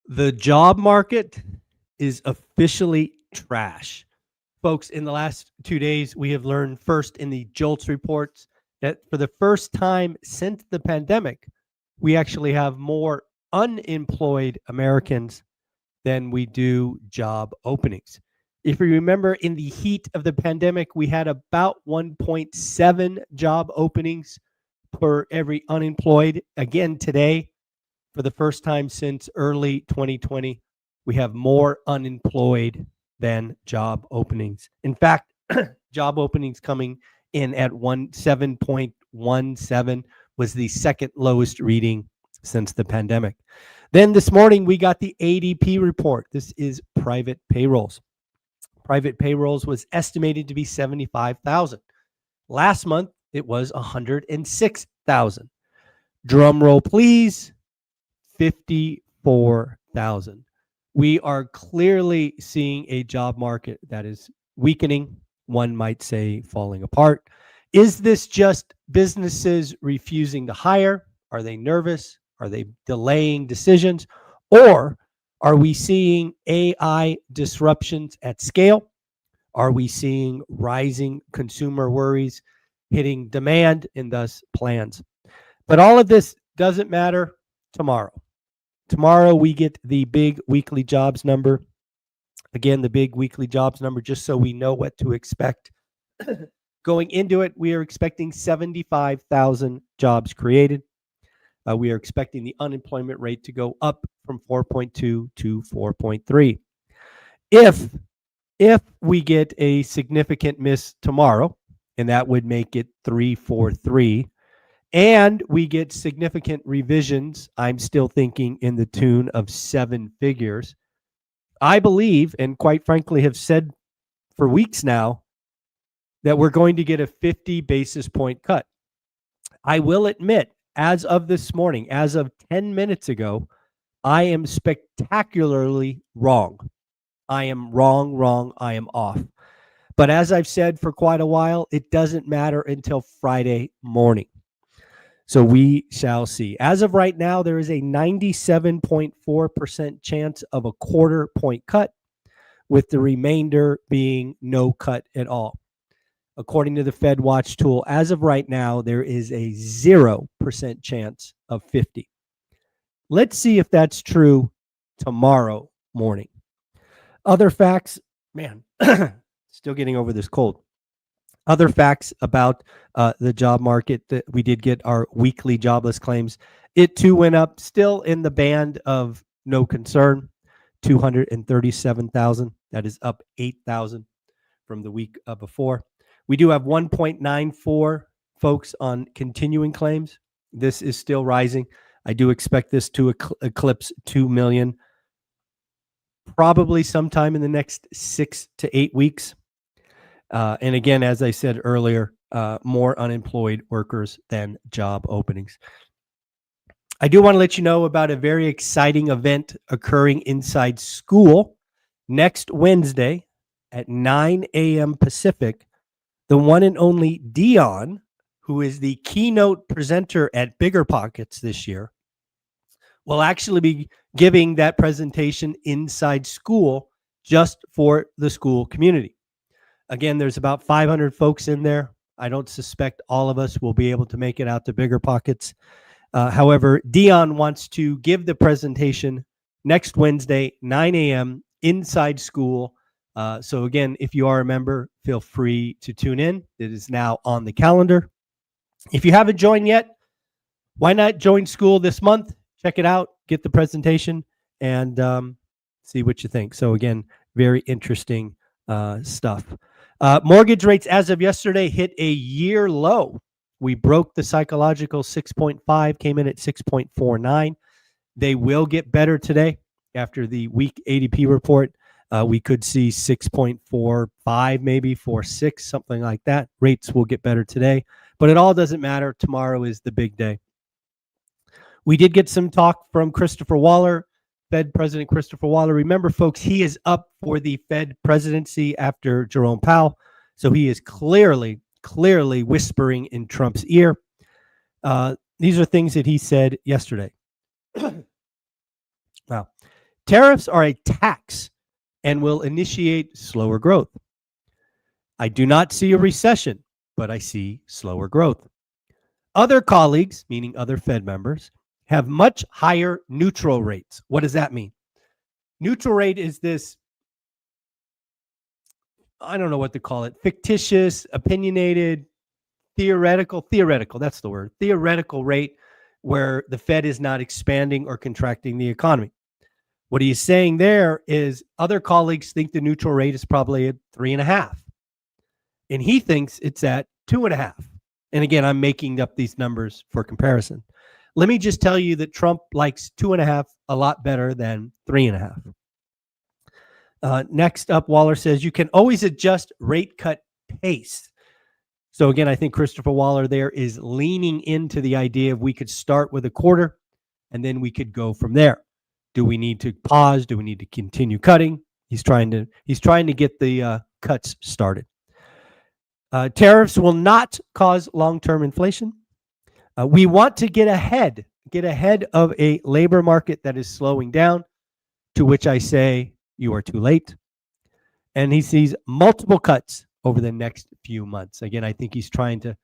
The job market is officially trash. Folks, in the last 2 days, we have learned first in the JOLTS reports that for the first time since the pandemic, we actually have more unemployed Americans than we do job openings. If you remember, in the heat of the pandemic, we had about 1.7 job openings per every unemployed. Again, today, for the first time since early 2020, we have more unemployed than job openings. In fact, job openings coming in at 7.17 was the second lowest reading since the pandemic. Then this morning, we got the ADP report. This is private payrolls. Private payrolls was estimated to be 75,000. Last month, it was 106,000. Drum roll, please. 54,000. We are clearly seeing a job market that is weakening, one might say falling apart. Is this just businesses refusing to hire? Are they nervous? Are they delaying decisions? Or are we seeing AI disruptions at scale? Are we seeing rising consumer worries hitting demand and thus plans? But all of this doesn't matter tomorrow. Tomorrow, we get the big weekly jobs number. Again, the big weekly jobs number, just so we know what to expect. Going into it, we are expecting 75,000 jobs created. We are expecting the unemployment rate to go up from 4.2 to 4.3. If we get a significant miss tomorrow, and that would make it 343, and we get significant revisions, I'm still thinking in the tune of 7 figures. I believe, and quite frankly have said for weeks now, that we're going to get a 50 basis point cut. I will admit, as of this morning, as of 10 minutes ago, I am spectacularly wrong. I am wrong. I am off. But as I've said for quite a while, it doesn't matter until Friday morning. So we shall see. As of right now, there is a 97.4% chance of a quarter point cut, with the remainder being no cut at all. According to the Fed Watch tool, as of right now, there is a 0% chance of 50. Let's see if that's true tomorrow morning. Other facts, man, still getting over this cold. Other facts about the job market, that we did get our weekly jobless claims. It too went up, still in the band of no concern, 237,000. That is up 8,000 from the week before. We do have 1.94 folks on continuing claims. This is still rising. I do expect this to eclipse 2 million probably sometime in the next 6 to 8 weeks. And again, as I said earlier, more unemployed workers than job openings. I do want to let you know about a very exciting event occurring inside school next Wednesday at 9 a.m. Pacific. The one and only Dion, who is the keynote presenter at Bigger Pockets this year, will actually be giving that presentation inside school just for the school community. Again, there's about 500 folks in there. I don't suspect all of us will be able to make it out to Bigger Pockets. However, Dion wants to give the presentation next Wednesday, 9 a.m. inside school. So again, if you are a member, feel free to tune in. It is now on the calendar. If you haven't joined yet, why not join school this month? Check it out, get the presentation, and see what you think. So again, very interesting stuff. Mortgage rates as of yesterday hit a year low. We broke the psychological 6.5, came in at 6.49. They will get better today after the week ADP report. We could see 6.45, maybe 4.6, something like that. Rates will get better today, but it all doesn't matter. Tomorrow is the big day. We did get some talk from Christopher Waller, Fed President Christopher Waller. Remember, folks, he is up for the Fed presidency after Jerome Powell. So he is clearly whispering in Trump's ear. These are things that he said yesterday. Wow. Tariffs are a tax and will initiate slower growth. I do not see a recession, but I see slower growth. Other colleagues, meaning other Fed members, have much higher neutral rates. What does that mean? Neutral rate is this, I don't know what to call it, fictitious, opinionated, theoretical, that's the word, theoretical rate where the Fed is not expanding or contracting the economy. What he's saying there is other colleagues think the neutral rate is probably at 3.5. And he thinks it's at 2.5. And again, I'm making up these numbers for comparison. Let me just tell you that Trump likes 2.5 a lot better than 3.5. Next up, Waller says you can always adjust rate cut pace. So again, I think Christopher Waller there is leaning into the idea of we could start with a quarter and then we could go from there. Do we need to pause? Do we need to continue cutting? He's trying to get the cuts started. Tariffs will not cause long-term inflation. We want to get ahead of a labor market that is slowing down, to which I say you are too late. And he sees multiple cuts over the next few months. Again, I think he's trying to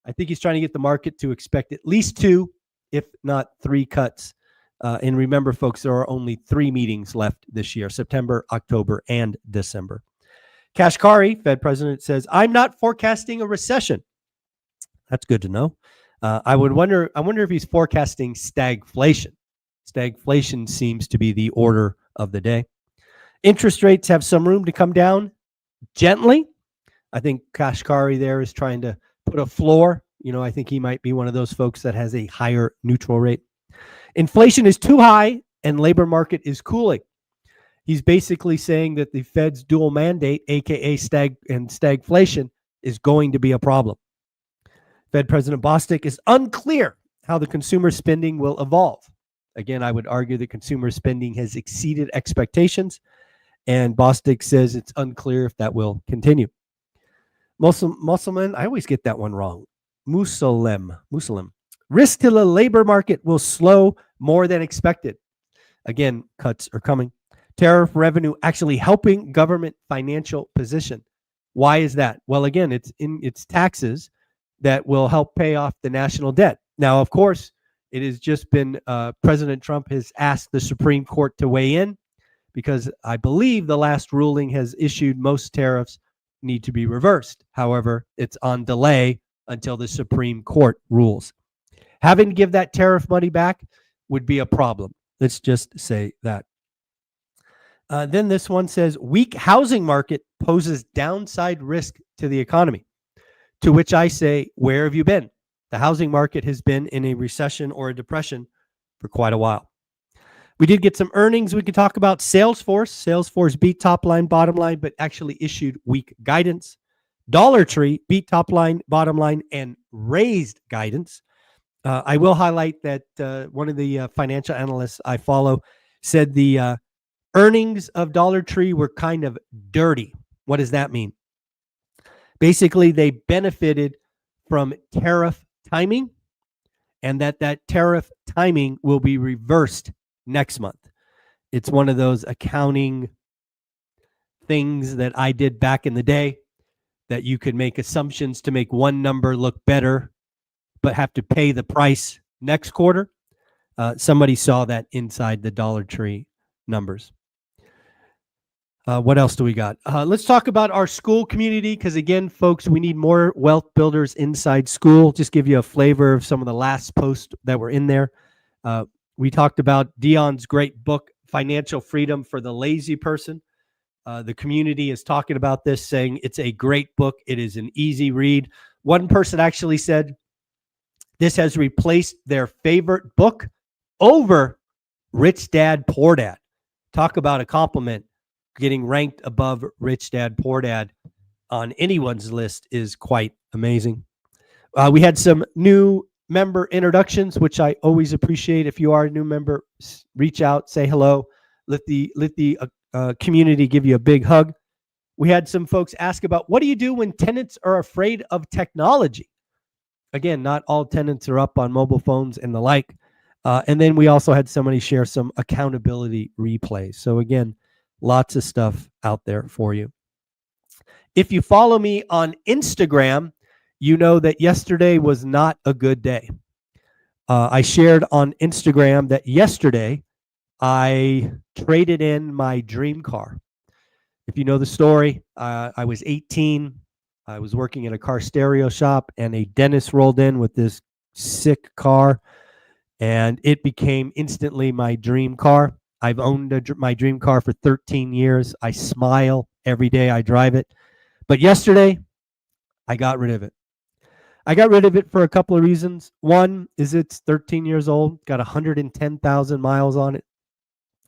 get the market to expect at least 2, if not 3 cuts. And remember, folks, there are only 3 meetings left this year: September, October, and December. Kashkari, Fed president, says, I'm not forecasting a recession. That's good to know. I wonder if he's forecasting stagflation. Stagflation seems to be the order of the day. Interest rates have some room to come down gently. I think Kashkari there is trying to put a floor. I think he might be one of those folks that has a higher neutral rate. Inflation is too high and labor market is cooling. He's basically saying that the Fed's dual mandate, aka stagflation, is going to be a problem. Fed President Bostic is unclear how the consumer spending will evolve. Again, I would argue that consumer spending has exceeded expectations, and Bostic says it's unclear if that will continue. Muslim, I always get that one wrong. Muslim. Risk to the labor market will slow more than expected. Again, cuts are coming. Tariff revenue actually helping government financial position. Why is that? Well, again, it's taxes that will help pay off the national debt. Now, of course, it has just been President Trump has asked the Supreme Court to weigh in because I believe the last ruling has issued most tariffs need to be reversed. However, it's on delay until the Supreme Court rules. Having to give that tariff money back would be a problem. Let's just say that. Then this one says, weak housing market poses downside risk to the economy. To which I say, where have you been? The housing market has been in a recession or a depression for quite a while. We did get some earnings we could talk about. Salesforce. Salesforce beat top line, bottom line, but actually issued weak guidance. Dollar Tree beat top line, bottom line, and raised guidance. I will highlight that one of the financial analysts I follow said the earnings of Dollar Tree were kind of dirty. What does that mean? Basically, they benefited from tariff timing, and that tariff timing will be reversed next month. It's one of those accounting things that I did back in the day that you could make assumptions to make one number look better, but have to pay the price next quarter. Somebody saw that inside the Dollar Tree numbers. What else do we got? Let's talk about our school community, because again, folks, we need more wealth builders inside school. Just give you a flavor of some of the last posts that were in there. We talked about Dion's great book, Financial Freedom for the Lazy Person. The community is talking about this, saying it's a great book. It is an easy read. One person actually said this has replaced their favorite book over Rich Dad, Poor Dad. Talk about a compliment. Getting ranked above Rich Dad, Poor Dad on anyone's list is quite amazing. We had some new member introductions, which I always appreciate. If you are a new member, reach out, say hello. Let the community give you a big hug. We had some folks ask about, what do you do when tenants are afraid of technology? Again, not all tenants are up on mobile phones and the like. And then we also had somebody share some accountability replays. So again, lots of stuff out there for you. If you follow me on Instagram, you know that yesterday was not a good day. I shared on Instagram that yesterday I traded in my dream car. If you know the story, I was 18. I was working in a car stereo shop, and a dentist rolled in with this sick car, and it became instantly my dream car. I've owned my dream car for 13 years. I smile every day I drive it. But yesterday, I got rid of it. I got rid of it for a couple of reasons. One is it's 13 years old, got 110,000 miles on it.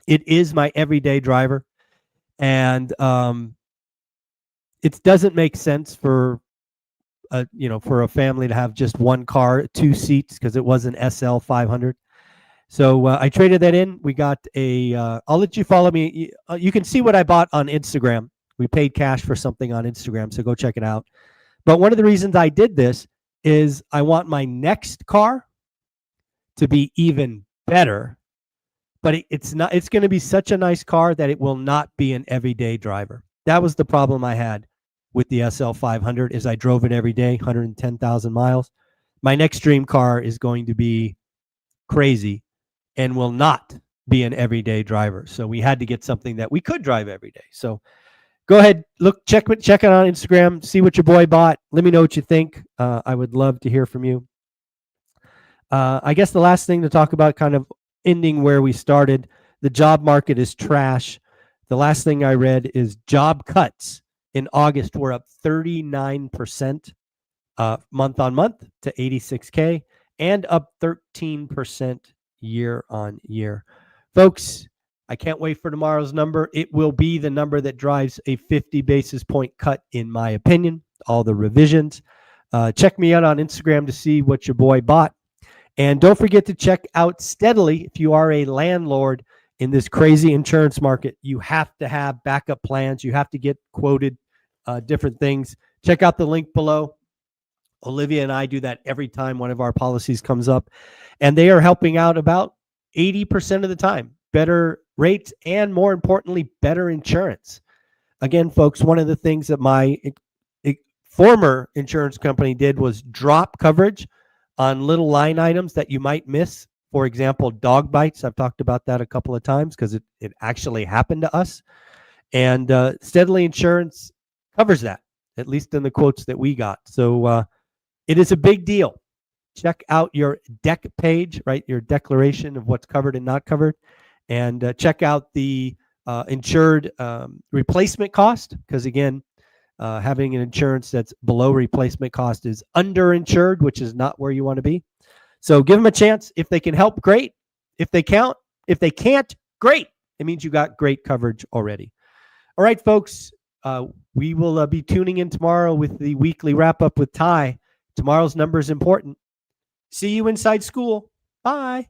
It is my everyday driver. And it doesn't make sense for for a family to have just one car, 2 seats, because it was an SL 500. So I traded that in. We got a. I'll let you follow me. You can see what I bought on Instagram. We paid cash for something on Instagram, so go check it out. But one of the reasons I did this is I want my next car to be even better. But it's not. It's going to be such a nice car that it will not be an everyday driver. That was the problem I had with the SL 500. Is I drove it every day, 110,000 miles. My next dream car is going to be crazy and will not be an everyday driver. So we had to get something that we could drive every day. So go ahead, look, check it on Instagram, see what your boy bought. Let me know what you think. I would love to hear from you. I guess the last thing to talk about, kind of ending where we started, the job market is trash. The last thing I read is job cuts in August were up 39% month on month to 86K, and up 13% year on year. Folks, I can't wait for tomorrow's number. It will be the number that drives a 50 basis point cut, in my opinion, all the revisions. Check me out on Instagram to see what your boy bought. And don't forget to check out Steadily. If you are a landlord in this crazy insurance market, you have to have backup plans. You have to get quoted different things. Check out the link below. Olivia and I do that every time one of our policies comes up, and they are helping out about 80% of the time. Better rates and, more importantly, better insurance. Again, folks, one of the things that my former insurance company did was drop coverage on little line items that you might miss. For example, dog bites. I've talked about that a couple of times because it actually happened to us. And Steadily Insurance covers that, at least in the quotes that we got. So it is a big deal. Check out your deck page, right? Your declaration of what's covered and not covered. And check out the insured replacement cost, because again, having an insurance that's below replacement cost is underinsured, which is not where you want to be. So give them a chance. If they can help, great. If they can't, great. It means you got great coverage already. All right, folks, we will be tuning in tomorrow with the weekly wrap-up with Ty. Tomorrow's number is important. See you inside school. Bye.